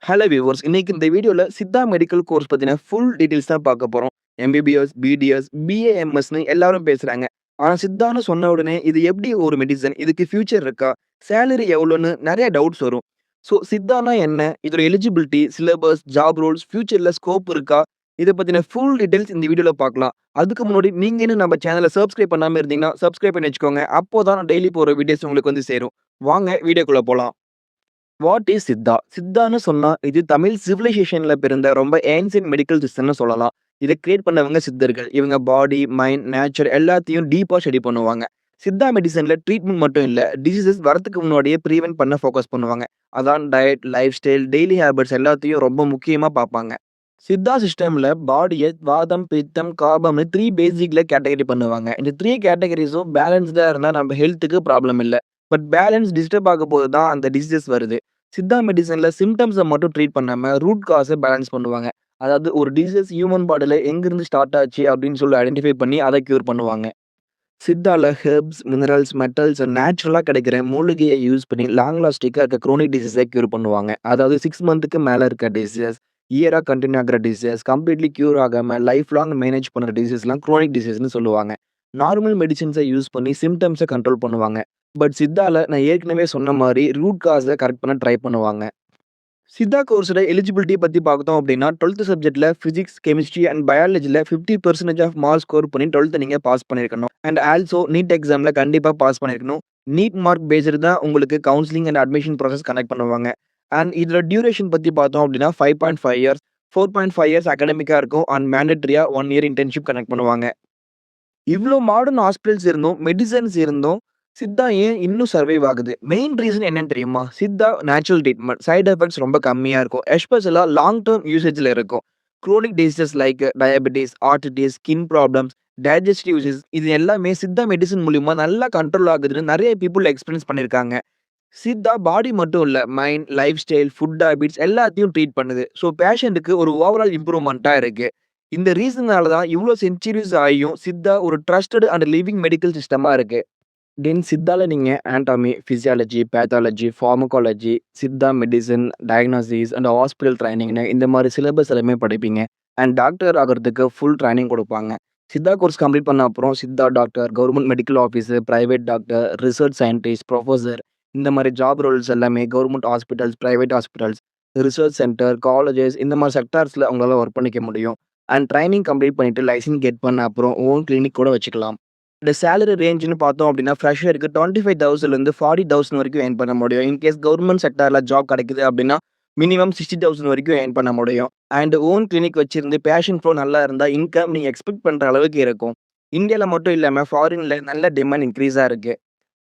Hello viewers. இன்னைக்கு இந்த வீடியோல சித்தா மெடிக்கல் கோர்ஸ் பத்தின ஃபுல் டீடைல்ஸ் தான் பார்க்க போறோம். எம்பிபிஎஸ், பிடிஎஸ், பிஏஎம்எஸ்ன்னு எல்லாரும் பேசுறாங்க. ஆனா சித்தான்னு சொன்ன உடனே இது எப்படி ஒரு மெடிசன்? இதுக்கு ஃபியூச்சர் இருக்கா? சேலரி எவ்வளோன்னு நெறைய டவுட்ஸ் வரும். ஸோ சித்தான்னா என்ன? இதோட எலிஜிபிலிட்டி, சிலபஸ், ஜாப் ரோல்ஸ், ஃபியூச்சர்ல ஸ்கோப் இருக்கா? இத பத்தின ஃபுல் டீடைல்ஸ் இந்த வீடியோல பார்க்கலாம். அதுக்கு முன்னாடி நீங்க இன்னும் நம்ம சேனல சப்ஸ்கிரைப் பண்ணாம இருந்தீங்கன்னா, சப்ஸ்கிரைப் பண்ணி வச்சுக்கோங்க. அப்போதான் நான் டெய்லி போடுற வீடியோஸ் உங்களுக்கு வந்து சேரும். வாங்க வீடியோக்குள்ள போலாம். What is Siddha? சித்தான்னு சொன்னா, இது தமிழ் சிவிலைசேஷன்ல பிறந்த ரொம்ப ஏன்சியன்ட் மெடிக்கல் சிஸ்டம்னு சொல்லலாம். இத கிரியேட் பண்ணவங்க சித்தர்கள். இவங்க பாடி, மைண்ட், நேச்சர் எல்லாத்தையும் டீப்பா ஸ்டடி பண்ணுவாங்க. சித்தா மெடிசின்ல ட்ரீட்மெண்ட் மட்டும் இல்ல, டிசீசஸ் வரதுக்கு முன்னாடியே பிரிவென்ட் பண்ண ஃபோக்கஸ் பண்ணுவாங்க. அதான் diet, life style, daily habits எல்லாத்தையும் ரொம்ப முக்கியமா பார்ப்பாங்க. சித்தா சிஸ்டம்ல பாடிய வாதம், பித்தம், காபம்னு 3 பேசிக்ல கேட்டகரி பண்ணுவாங்க. இந்த 3 கேட்டகரிஸும் பேலன்ஸ்டா இருந்தா நம்ம ஹெல்த்துக்கு ப்ராப்ளம் இல்ல. பட் பேலன்ஸ் டிஸ்டர்ப் ஆகும்போது தான் அந்த டிசீசஸ் வருது. சித்தா மெடிசின்ல சிம்ப்டம்ஸ மட்டும் ட்ரீட் பண்ணாம ரூட் காஸ பேலன்ஸ் பண்ணுவாங்க. அதாவது ஒரு டிசீஸ் ஹியூமன் பாடில எங்கிருந்து ஸ்டார்ட் ஆச்சு அப்படின்னு சொல்லி ஐடென்டிஃபை பண்ணி அத கியூர் பண்ணுவாங்க. சித்தால ஹெர்ப்ஸ், மினரல்ஸ், மெட்டல்ஸ் நேச்சுரலா கிடைக்கிற மூலிகைய யூஸ் பண்ணி லாங் லாஸ்டிக்கா இருக்க குரோனிக் டிசீஸ கியூர் பண்ணுவாங்க. அதாவது 6 மந்த்துக்கு மேல இருக்க டிசீஸ், இயரா கன்டின்யூ ஆகுற டிசீஸ், கம்ப்ளீட்லி கியூர் ஆகாம லைஃப் லாங் மேனேஜ் பண்ற டிசீஸ்லாம் குரோனிக் டிசீஸ்ன்னு சொல்லுவாங்க. நார்மல் மெடிசின்ஸ யூஸ் பண்ணி சிம்ப்டம்ஸ கண்ட்ரோல் பண்ணுவாங்க. பட் சித்தால நான் ஏற்கனவே சொன்ன மாரி ரூட் காஸ கரெக்ட் பண்ண ட்ரை பண்ணுவாங்க. சித்தா கோர்ஸோட எலிஜிபிலிட்டி பத்தி பார்த்தோம் அப்படின்னா, 12த் சப்ஜெக்ட்ல பிசிக்ஸ், கெமிஸ்ட்ரி அண்ட் பயாலஜில 50% ஆஃப் மார்க்ஸ் ஸ்கோர் பண்ணி 12த் நீங்க பாஸ் பண்ணியிருக்கணும். அண்ட் ஆல்சோ நீட் எக்ஸாம்ல கண்டிப்பா பாஸ் பண்ணியிருக்கணும். நீட் மார்க் பேஸ்டு தான் உங்களுக்கு counselling and admission process connect பண்ணுவாங்க. அண்ட் இதோட டியூரேஷன் பத்தி பார்த்தோம் அப்படின்னா 5.5 இயர்ஸ், 4.5 இயர்ஸ் அகாடமிக்கா இருக்கும். அண்ட் மேண்டேட்டரியா 1 இயர் இன்டர்ன்ஷிப் கனெக்ட் பண்ணுவாங்க. இவ்ளோ மாடர்ன் ஹாஸ்பிட்டல்ஸ் இருந்தும், மெடிசின்ஸ் இருந்தும், சித்தா ஏன் இன்னும் சர்வைவ் ஆகுது? மெயின் ரீசன் என்னன்னு தெரியுமா? Siddha natural treatment. Side effects ரொம்ப கம்மியா இருக்கும். எஸ்பெஷலா லாங் டெர்ம் யூசேஜ்ல இருக்கும். Chronic diseases like diabetes, arthritis, skin problems, digestive issues இது எல்லாமே சித்தா மெடிசின் மூலியமா நல்லா கண்ட்ரோல் ஆகுதுன்னு நெறைய பீப்பிள் எக்ஸ்பீரியன்ஸ் பண்ணியிருக்காங்க. சித்தா பாடி மட்டும் இல்ல, mind, life style, food habits எல்லாத்தையும் ட்ரீட் பண்ணுது. ஸோ பேஷண்ட்டுக்கு ஒரு ஓவரால் இம்ப்ரூவ்மெண்ட்டா இருக்கு. இந்த ரீசனால தான் இவ்ளோ சென்ச்சுரீஸ் ஆகியும் சித்தா ஒரு ட்ரஸ்டட் அண்ட் லிவிங் மெடிக்கல் சிஸ்டமா இருக்கு. தென் சித்தால நீங்க anatomy, physiology, pathology, pharmacology, Siddha medicine, diagnosis and hospital ட்ரெய்னிங்ன்னு இந்த மாரி சிலபஸ் எல்லாமே படிப்பீங்க. அண்ட் டாக்டர் ஆகுறதுக்கு ஃபுல் ட்ரெய்னிங் குடுப்பாங்க. சித்தா கோர்ஸ் கம்ப்ளீட் பண்ண அப்புறம் Siddha doctor, government medical officer, private doctor, research scientist, professor இந்த மாரி ஜாப் ரோல்ஸ் எல்லாமே government hospitals, private hospitals, research centre, colleges இந்த மாரி செக்டார்ஸ்ல உங்களால வொர்க் பண்ணிக்க முடியும். அண்ட் ட்ரெய்னிங் கம்ப்ளீட் பண்ணிட்டு லைசென்ஸ் கெட் பண்ண அப்புறம் ஓன் கிளினிக் கூட வச்சுக்கலாம். இந்த சேலரி ரேஞ்சுன்னு பார்த்தோம் அப்படின்னா, ஃப்ரெஷருக்கு 25,000லேருந்து 40,000 வரைக்கும் ஏர்ன் பண்ண முடியும். இன்கேஸ் கவர்ன்மெண்ட் செக்டார்ல ஜாப் கிடைக்குது அப்படின்னா, மினிமம் 60,000 வரைக்கும் ஏர்ன் பண்ண முடியும். அண்ட் ஓன் கிளினிக் வச்சிருந்து பேஷண்ட் ஃப்ளோ நல்லா இருந்தா, இன்கம் நீங்க எக்ஸ்பெக்ட் பண்ற அளவுக்கு இருக்கும். இந்தியால மட்டும் இல்லாம ஃபாரின்ல நல்ல டிமாண்ட் இன்கிரீஸா இருக்கு.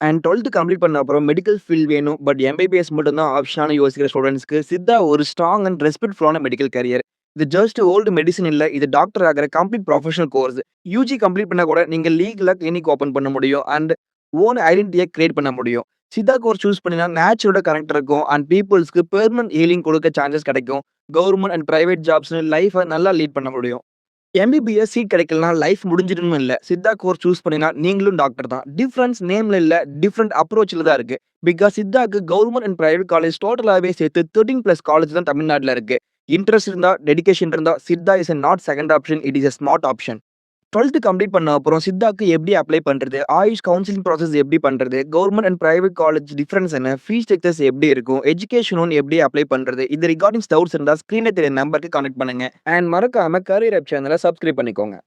அண்ட் 12த் கம்ப்ளீட் பண்ண அப்புறம் மெடிக்கல் ஃபீல்ட் வேணும். பட் எம்பிபிஎஸ் மட்டும் தான் ஆப்ஷனான யோசிக்கிற ஸ்டூடண்ட்ஸ்க்கு சித்தா ஒரு ஸ்ட்ராங் அண்ட் ரெஸ்பெக்ட்ஃபுல்லான மெடிக்கல் கரியர். இது ஜஸ்ட் ஓல்டு மெடிசின் இல்ல. இது டாக்டர் ஆகுற complete professional course. UG complete பண்ணா கூட நீங்க லீகலா கிளினிக் ஓப்பன் பண்ண முடியும். அண்ட் ஓன் ஐடென்டிட்டிய கிரியேட் பண்ண முடியும். சித்தா கோர்ஸ் சூஸ் பண்ணினா நேச்சரோட கனெக்ட் இருக்கும். அண்ட் பீப்பிள்ஸ்க்கு பெர்மனன்ட் ஹீலிங் கொடுக்க சான்சஸ் கிடைக்கும். கவர்ன்மெண்ட் அண்ட் பிரைவேட் ஜாப்ஸ்ன்னு லைஃப நல்லா லீட் பண்ண முடியும். எம்பிபிஎஸ் சீட் கிடைக்கலனா லைஃப் முடிஞ்சிடும்னு இல்ல. சித்தா கோர்ஸ் சூஸ் பண்ணினா நீங்களும் டாக்டர் தான். டிஃபரன்ஸ் நேம்ல இல்ல, டிஃபரண்ட் அப்ரோச்ல தான் இருக்கு. பிகாஸ் சித்தாக்கு கவர்ன்மெண்ட் அண்ட் பிரைவேட் காலேஜ் டோட்டலாவே சேர்த்து 13+ காலேஜ் தான் தமிழ்நாட்டுல இருக்கு. இன்ட்ரெஸ்ட் இருந்தா, டெடிகேஷன் இருந்தா Siddha is a not second option. It is a smart option. 12த் கம்ப்ளீட் பண்ண அப்புறம் சித்தாக்கு எப்படி அப்ளை பண்றது? ஆயுஷ் கவுன்சிலிங் ப்ராசஸ் எப்படி பண்றது? Government and private college difference என்ன? ஃபீஸ் ஸ்ட்ரக்சர்ஸ் எப்படி இருக்கும்? எஜுகேஷன் லோன் எப்படி அப்ளை பண்றது? இது ரிகார்டிங்ஸ் டவுட்ஸ் இருந்தா ஸ்கிரீன்ல தெரிய நம்பருக்கு கான்டாக்ட் பண்ணுங்க. அண்ட் மறக்காம கரியர் ஆப் சேனல சப்ஸ்கிரைப் பண்ணிக்கோங்க.